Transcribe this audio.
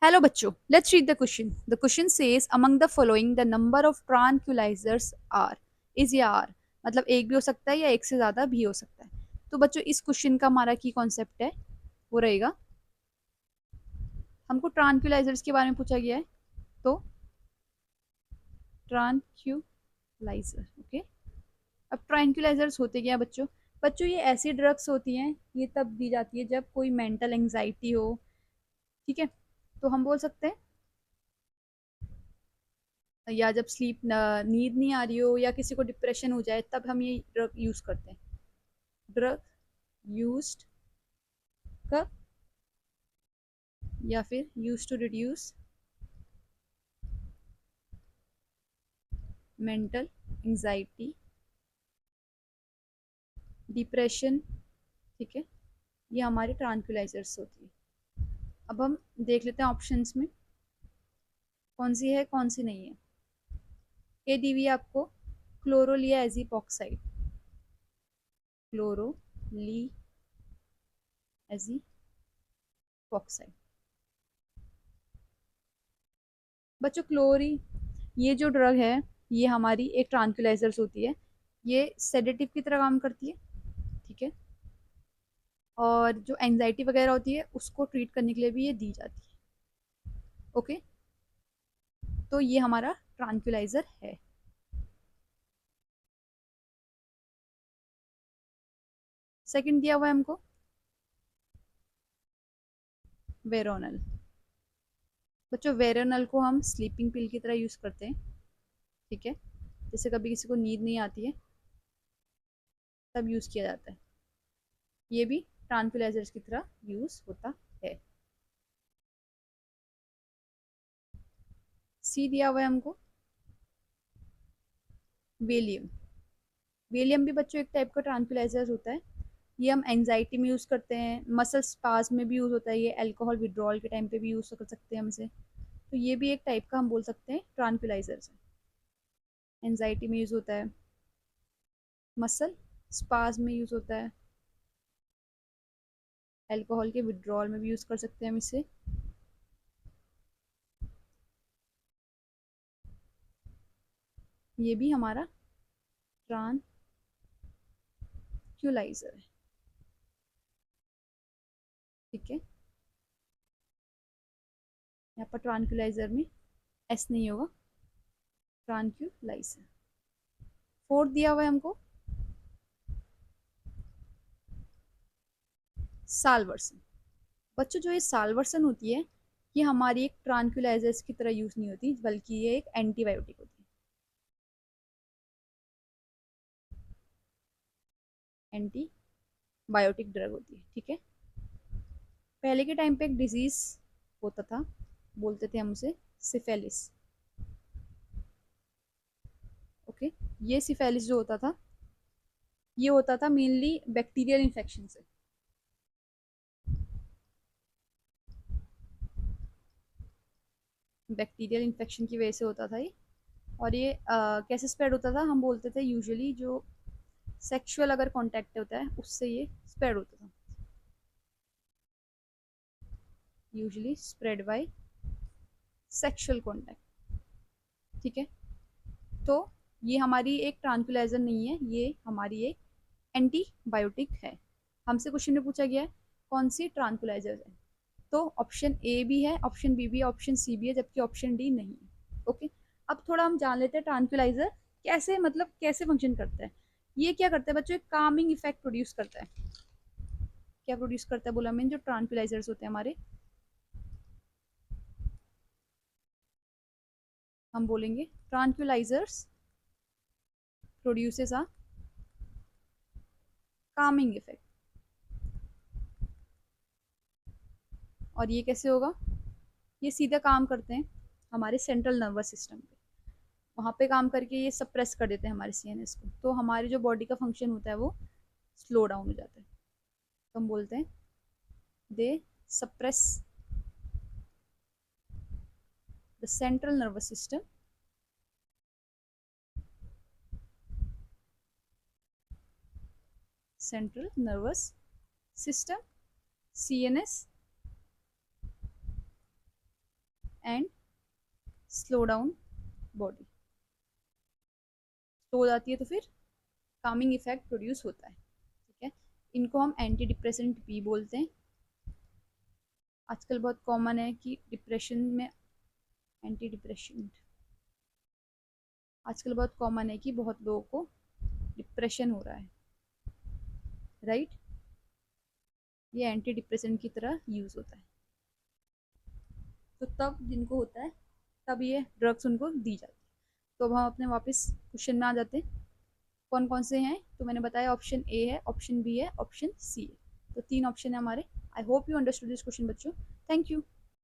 Hello बच्चों, let's read the question. The question says among the following the number of tranquilizers are is या are मतलब एक भी हो सकता है या एक से ज्यादा भी हो सकता है। तो बच्चों इस क्वेश्चन का हमारा की कॉन्सेप्ट है वो रहेगा, हमको ट्रांक्यूलाइजर्स के बारे में पूछा गया है तो ट्रांक्यूलाइजर ओके। अब ट्रांक्यूलाइजर्स होते क्या बच्चों? बच्चों ये ऐसी ड्रग्स होती हैं, ये तब दी जाती है जब कोई मेंटल एंजाइटी हो, ठीक है। तो हम बोल सकते हैं या जब स्लीप नींद नहीं आ रही हो या किसी को डिप्रेशन हो जाए तब हम ये ड्रग यूज करते हैं। ड्रग यूज्ड कब? या फिर use to reduce mental anxiety, depression, ठीक है। ये हमारे ट्रांक्विलाइजर्स होती है। अब हम देख लेते हैं ऑप्शंस में कौन सी है कौन सी नहीं है। ए दी हुई है आपको क्लोरोलिया एजीपॉक्साइड, क्लोरोली एजीपॉक्साइड। बच्चों क्लोरी ये जो ड्रग है ये हमारी एक ट्रांक्विलाइजर्स होती है, ये सेडेटिव की तरह काम करती है, ठीक है। और जो एंजाइटी वगैरह होती है उसको ट्रीट करने के लिए भी ये दी जाती है, ओके। तो ये हमारा ट्रांक्विलाइजर है। सेकंड दिया हुआ है हमको वेरोनल। बच्चों वेरोनल को हम स्लीपिंग पिल की तरह यूज करते हैं, ठीक है। जैसे कभी किसी को नींद नहीं आती है तब यूज किया जाता है, ये भी ट्रांक्विलाइजर्स की तरह यूज होता है। सी दिया हुआ है हमको वेलियम। वेलियम भी बच्चों एक टाइप का ट्रांक्विलाइजर होता है, ये हम एंजाइटी में यूज करते हैं, मसल स्पाज में भी यूज होता है, ये अल्कोहल विड्रॉल के टाइम पे भी यूज कर सकते हैं हम इसे। तो ये भी एक टाइप का हम बोल सकते हैं ट्रांक्विलाइजर है। एंजाइटी में यूज होता है, मसल स्पाज में यूज होता है, अल्कोहल के विड्रॉल में भी यूज कर सकते हैं हम इसे। ये भी हमारा ट्रांक्विलाइजर है, ठीक है। यहाँ पर ट्रांक्विलाइजर में एस नहीं होगा, ट्रांक्विलाइजर। फोर्थ दिया हुआ है हमको सालवर्सन। बच्चों जो ये सालवर्सन होती है ये हमारी एक ट्रांक्विलाइजर्स की तरह यूज नहीं होती, बल्कि ये एक एंटीबायोटिक होती है, एंटीबायोटिक ड्रग होती है, ठीक है। पहले के टाइम पे एक डिजीज होता था, बोलते थे हम उसे सिफेलिस, ओके। ये सिफेलिस जो होता था ये होता था मेनली बैक्टीरियल इन्फेक्शन से, बैक्टीरियल इन्फेक्शन की वजह से होता था ये। और ये कैसे स्प्रेड होता था? हम बोलते थे यूजुअली जो सेक्सुअल अगर कांटेक्ट होता है उससे ये स्प्रेड होता था, usually spread by sexual contact, ठीक है। तो ये हमारी एक ट्रांक्विलाइजर नहीं है, ये हमारी एक एंटीबायोटिक है। हमसे क्वेश्चन में पूछा गया है कौन सी ट्रांक्विलाइजर है, तो ऑप्शन ए भी है, ऑप्शन बी भी है, ऑप्शन सी भी है, जबकि ऑप्शन डी नहीं है, ओके। अब थोड़ा हम जान लेते हैं ट्रांक्विलाइजर कैसे मतलब कैसे फंक्शन करता है। ये क्या करता है बच्चों? एक कामिंग इफेक्ट प्रोड्यूस करता है। क्या प्रोड्यूस करता है बोला मैंने? जो ट्रांक्विलाइजर्स होते हैं हमारे, हम बोलेंगे ट्रांक्विलाइजर्स प्रोड्यूसेस अ कामिंग इफेक्ट। और ये कैसे होगा? ये सीधा काम करते हैं हमारे सेंट्रल नर्वस सिस्टम पे, वहाँ पे काम करके ये सप्रेस कर देते हैं हमारे सीएनएस को, तो हमारी जो बॉडी का फंक्शन होता है वो स्लो डाउन हो जाता है। तो हम बोलते हैं they suppress the central nervous system central nervous system CNS and slow down body. Slow हो जाती है तो फिर कामिंग इफेक्ट प्रोड्यूस होता है, ठीक है। इनको हम एंटी डिप्रेसेंट भी बोलते हैं। आजकल बहुत कॉमन है कि डिप्रेशन में एंटी डिप्रेशन, आजकल बहुत कॉमन है कि बहुत लोगों को डिप्रेशन हो रहा है, राइट। ये एंटी डिप्रेसेंट की तरह यूज होता है। तो तब जिनको होता है तब ये ड्रग्स उनको दी जाती है। तो अब हम अपने वापस क्वेश्चन में आ जाते हैं। कौन कौन से हैं, तो मैंने बताया ऑप्शन ए है, ऑप्शन बी है, ऑप्शन सी है। तो 3 ऑप्शन है हमारे। I hope you understood this question बच्चों। Thank you.